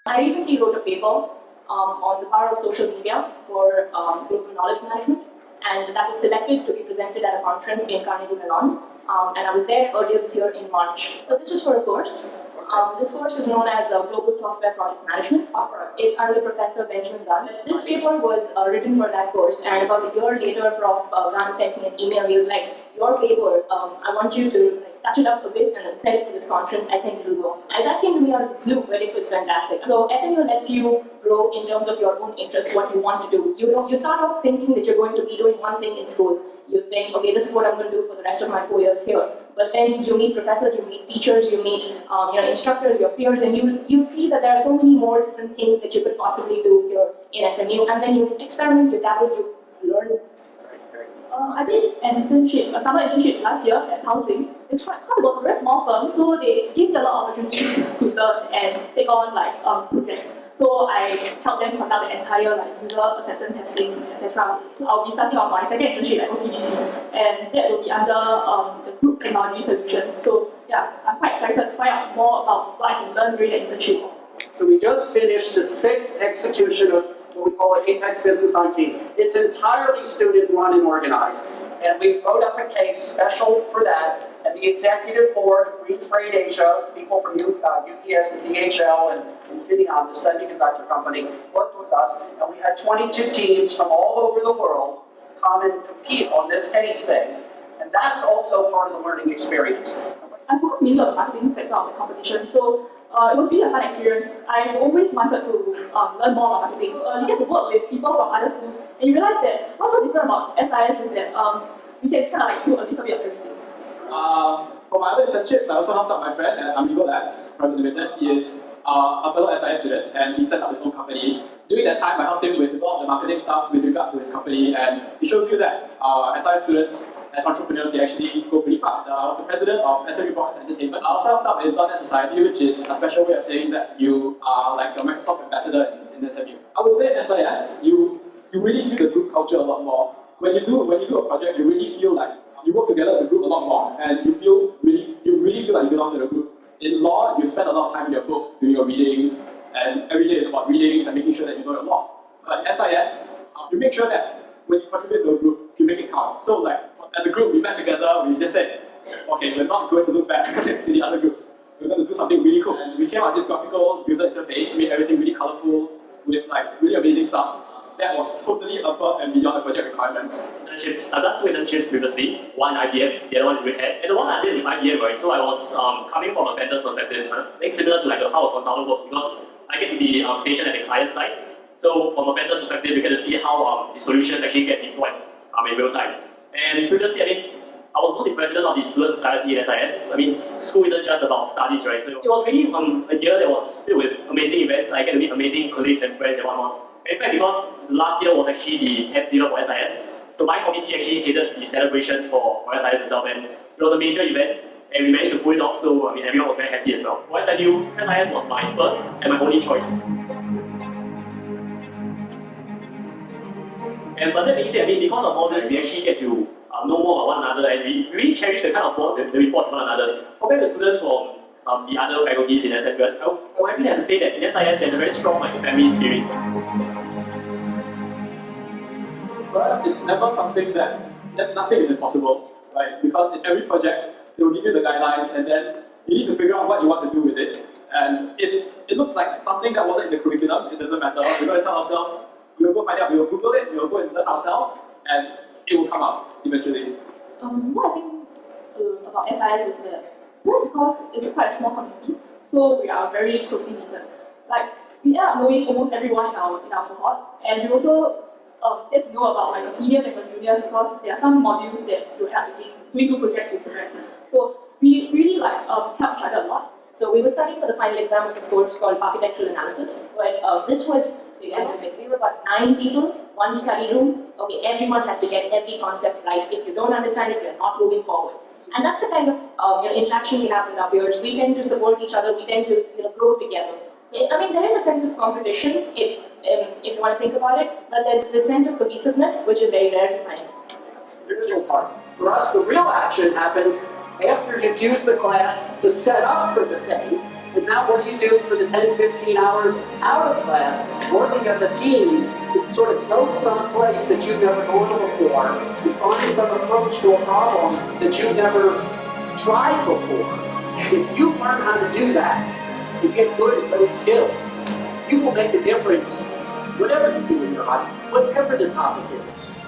I recently wrote a paper on the power of social media for global knowledge management, and that was selected to be presented at a conference in Carnegie Mellon. And I was there earlier this year in March. So this was for a course. This course is known as Global Software Project Management. It's under Professor Benjamin Gunn. This paper was written for that course, and about a year later, Prof. Gunn sent me an email. He was like, "Your paper, I want you to touch it up a bit and then send it to this conference. I think it'll go." And that came to me out of the blue, but it was fantastic. So SMU lets you grow in terms of your own interests, what you want to do. You start off thinking that you're going to be doing one thing in school. You think, okay, this is what I'm going to do for the rest of my 4 years here. But then you meet professors, you meet teachers, you meet your instructors, your peers, and you see that there are so many more different things that you could possibly do here in SMU. And then you experiment, you dabble, you learn. I did an internship, a summer internship last year at Housing. It's quite, it was a very small firm, so they give a lot of opportunities to learn and take on projects. So I helped them conduct the entire user acceptance testing, etc. So I'll be starting on my second internship at OCBC, and that will be under the group technology solutions. So yeah, I'm quite excited to find out more about what I can learn during the internship. So we just finished the 6th execution of what we call Apex Business IT. It's entirely student-run and organized. And we wrote up a case special for that, and the executive board of Green Trade Asia, people from UPS and DHL and Infineon, the semiconductor company, worked with us, and we had 22 teams from all over the world come and compete on this case thing. And that's also part of the learning experience. I focused mainly on the marketing sector of the competition, so it was really a fun experience. I've always wanted to learn more about marketing. You get to work with people from other schools, and you realize that what's so different about SIS is that we can kind of do a little bit of everything. For my other internships, I also helped out my friend at Amigo Labs Private Limited. He is a fellow SIS student, and he set up his own company. During that time, I helped him with a lot of the marketing stuff with regard to his company, and it shows you that SIS students, as entrepreneurs, they actually go pretty far. I was the president of SMU Broadcast Entertainment. I also helped out with Internet Society, which is a special way of saying that you are like a Microsoft ambassador in SMU. I would say SIS, you really feel the group culture a lot more. When you do a project, you really feel like you work together as a group a lot more, and you really feel like you belong to the group. In law, you spend a lot of time in your books, doing your readings, and every day is about readings and making sure that you know your law. But SIS, you make sure that when you contribute to a group, you make it count. So like, as a group, we met together, we just said, okay, we're not going to look back next to the other groups. We're going to do something really cool. And we came out with this graphical user interface, made everything really colorful, with like really amazing stuff. That was totally above and beyond the project requirements. Internships. I've done 2 internships previously, one in IBM, the other one in Red Hat. And the one I did in IBM, right, so I was coming from a vendor's perspective, like similar to like how a consultant works, because I get to be stationed at the client side. So from a vendor's perspective, we get to see how the solutions actually get deployed in real time. And previously, I was also the president of the Student Society in SIS. School isn't just about studies, right? So it was really a year that was filled with amazing events. I get to meet amazing colleagues and friends and whatnot. In fact, because last year was actually the 10th year for SIS, so my committee actually headed the celebrations for SIS itself, and it was a major event, and we managed to pull it off, so everyone was very happy as well. For SIU, SIS was my first and my only choice. And but that being said, because of all this, we actually get to know more about one another, and we really cherish the kind of bond that we forge with one another. Compared to students from the other faculties in SFU, I would actually have to say that in SIS there's a very strong family spirit. For us, it's never something that nothing is impossible, right? Because in every project, they will give you the guidelines, and then you need to figure out what you want to do with it. And if it looks like something that wasn't in the curriculum, it doesn't matter. We're going to tell ourselves, we'll go find out, we'll Google it, we'll go and learn ourselves, and it will come out eventually. What I think about SIS is that, because it's quite a small community, so we are very closely knitted. Like, we end up knowing almost everyone in our cohort, and we also get to know about the seniors and the juniors, because there are some modules that you have to doing group projects with programs. So we really help each other a lot. So we were studying for the final exam of this course called Architectural Analysis, but this was the end of it. We were about 9 people, 1 study room. Okay, everyone has to get every concept right. If you don't understand it, you're not moving forward. And that's the kind of interaction we have with our peers. We tend to support each other. We tend to grow together. There is a sense of competition if you want to think about it, but there's this sense of cohesiveness which is very rare to find. The original part. For us, the real action happens after you've used the class to set up for the thing, And now what do you do for the 10, 15 hours out of class, working as a team to sort of go someplace that you've never gone before, to find some approach to a problem that you've never tried before. If you learn how to do that, you get good at those skills, you will make a difference whatever you do in your life, whatever the topic is.